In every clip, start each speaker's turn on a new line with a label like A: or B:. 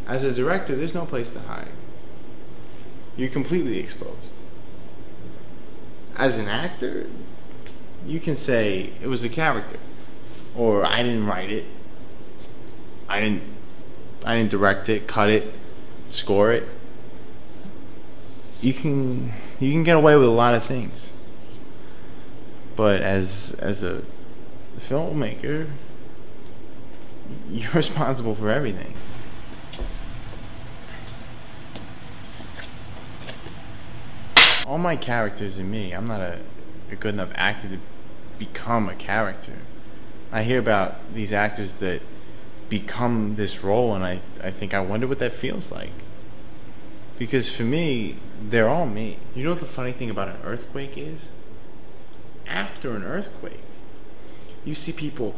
A: As a director, there's no place to hide. You're completely exposed. As an actor, you can say it was a character, or I didn't write it, I didn't direct it, cut it, score it. You can get away with a lot of things. But as a filmmaker, you're responsible for everything. All my characters in me, I'm not a good enough actor to become a character. I hear about these actors that become this role, and I think, I wonder what that feels like. Because for me, they're all me. You know what the funny thing about an earthquake is? After an earthquake, you see people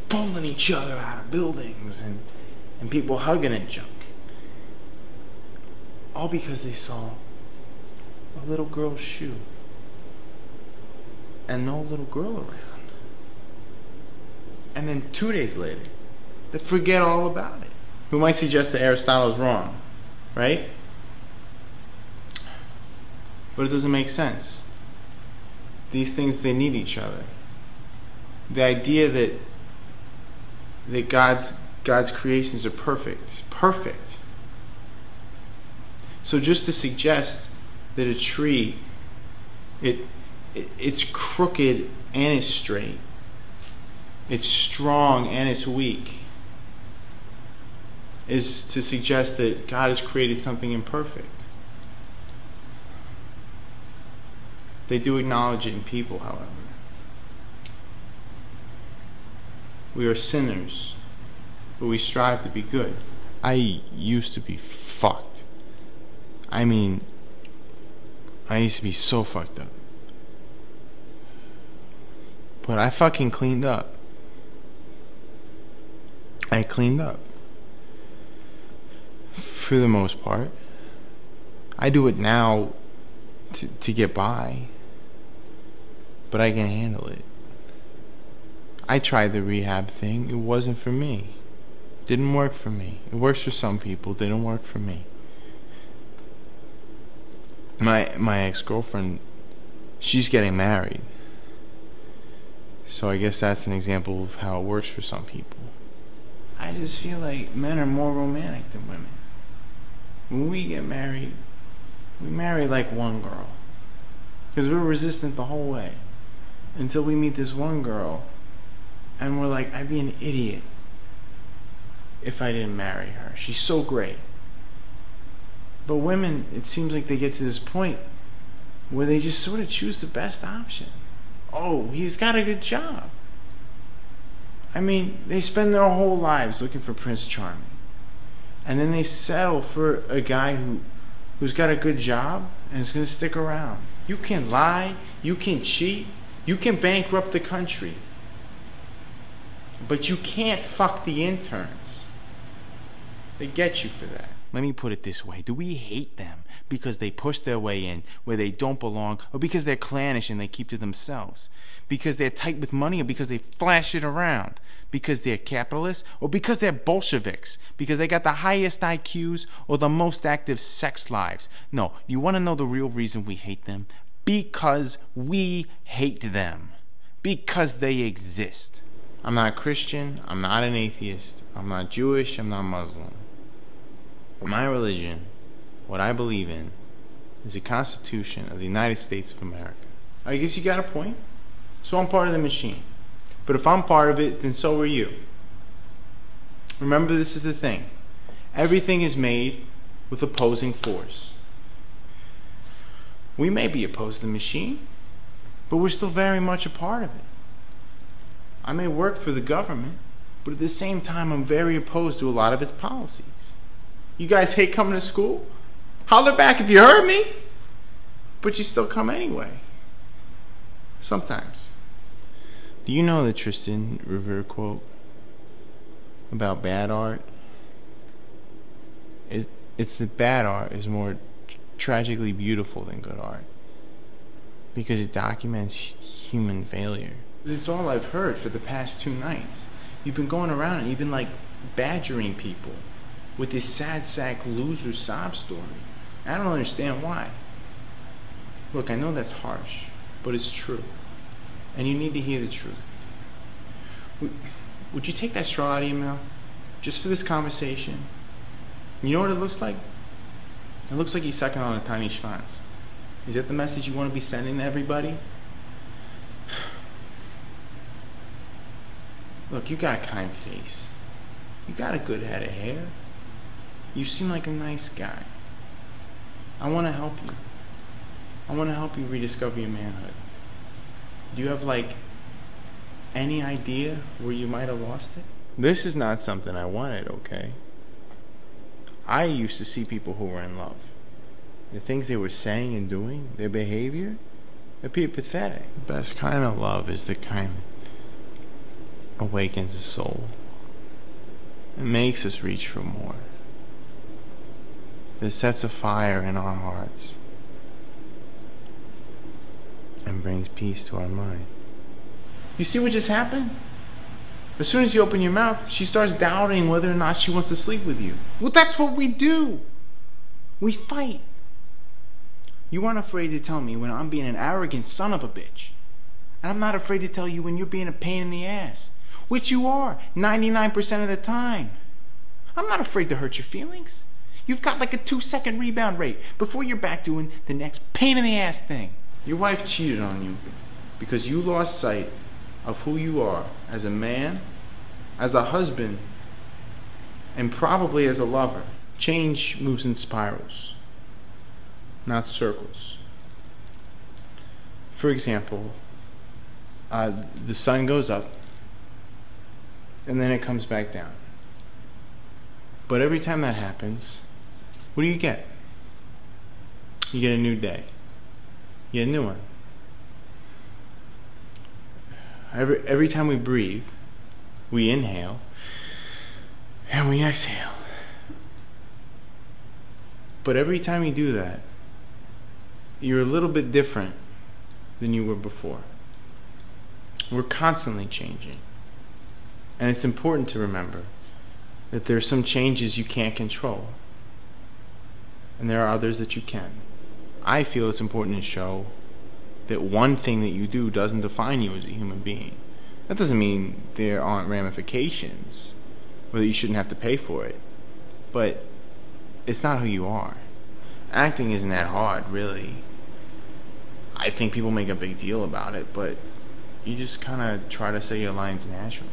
A: pulling each other out of buildings and people hugging and junk. All because they saw a little girl's shoe and no little girl around. And then 2 days later, they forget all about it. Who might suggest that Aristotle's wrong, right? But it doesn't make sense. These things, they need each other. The idea that God's creations are perfect. So just to suggest that a tree, it's crooked and it's straight, it's strong and it's weak, is to suggest that God has created something imperfect. They do acknowledge it in people, however. We are sinners, but we strive to be good. I used to be fucked. I mean, I used to be so fucked up. But I fucking cleaned up. I cleaned up. For the most part. I do it now to get by. But I can handle it. I tried the rehab thing. It wasn't for me. Didn't work for me. It works for some people. Didn't work for me. My ex-girlfriend, she's getting married. So I guess that's an example of how it works for some people. I just feel like men are more romantic than women. When we get married, we marry like one girl. Because we're resistant the whole way. Until we meet this one girl, and we're like, I'd be an idiot if I didn't marry her. She's so great. But women, it seems like they get to this point where they just sort of choose the best option. Oh, he's got a good job. I mean, they spend their whole lives looking for Prince Charming. And then they settle for a guy who's got a good job and is going to stick around. You can lie, you can cheat, you can bankrupt the country. But you can't fuck the interns. They get you for that. Let me put it this way. Do we hate them because they push their way in where they don't belong, or because they're clannish and they keep to themselves? Because they're tight with money, or because they flash it around? Because they're capitalists, or because they're Bolsheviks? Because they got the highest IQs or the most active sex lives? No, you want to know the real reason we hate them? Because we hate them. Because they exist. I'm not Christian, I'm not an atheist, I'm not Jewish, I'm not Muslim. My religion, what I believe in, is the Constitution of the United States of America. I guess you got a point. So I'm part of the machine. But if I'm part of it, then so are you. Remember, this is the thing. Everything is made with opposing force. We may be opposed to the machine, but we're still very much a part of it. I may work for the government, but at the same time, I'm very opposed to a lot of its policies. You guys hate coming to school? Holler back if you heard me. But you still come anyway. Sometimes. Do you know the Tristan Rivera quote about bad art? It's that bad art is more tragically beautiful than good art. Because it documents human failure. It's all I've heard for the past 2 nights. You've been going around and you've been like badgering people. with this sad sack loser sob story. I don't understand why. Look, I know that's harsh, but it's true. And you need to hear the truth. Would you take that straw out of your mouth? Just for this conversation? You know what it looks like? It looks like you're sucking on a tiny schwanz. Is that the message you want to be sending to everybody? Look, you got a kind face. You got a good head of hair. You seem like a nice guy. I want to help you. I want to help you rediscover your manhood. Do you have, like, any idea where you might have lost it? This is not something I wanted, okay? I used to see people who were in love. The things they were saying and doing, their behavior, appeared pathetic. The best kind of love is the kind that awakens the soul. It makes us reach for more. That sets a fire in our hearts and brings peace to our mind. You see what just happened? As soon as you open your mouth, she starts doubting whether or not she wants to sleep with you. Well, that's what we do. We fight. You aren't afraid to tell me when I'm being an arrogant son of a bitch. And I'm not afraid to tell you when you're being a pain in the ass. Which you are, 99% of the time. I'm not afraid to hurt your feelings. You've got like a 2-second rebound rate before you're back doing the next pain in the ass thing. Your wife cheated on you because you lost sight of who you are as a man, as a husband, and probably as a lover. Change moves in spirals, not circles. For example, the sun goes up and then it comes back down. But every time that happens, what do you get? You get a new day. You get a new one. Every time we breathe, we inhale and we exhale. But every time you do that, you're a little bit different than you were before. We're constantly changing. And it's important to remember that there are some changes you can't control, and there are others that you can. I feel it's important to show that one thing that you do doesn't define you as a human being. That doesn't mean there aren't ramifications, or that you shouldn't have to pay for it. But it's not who you are. Acting isn't that hard, really. I think people make a big deal about it, but you just kind of try to say your lines naturally.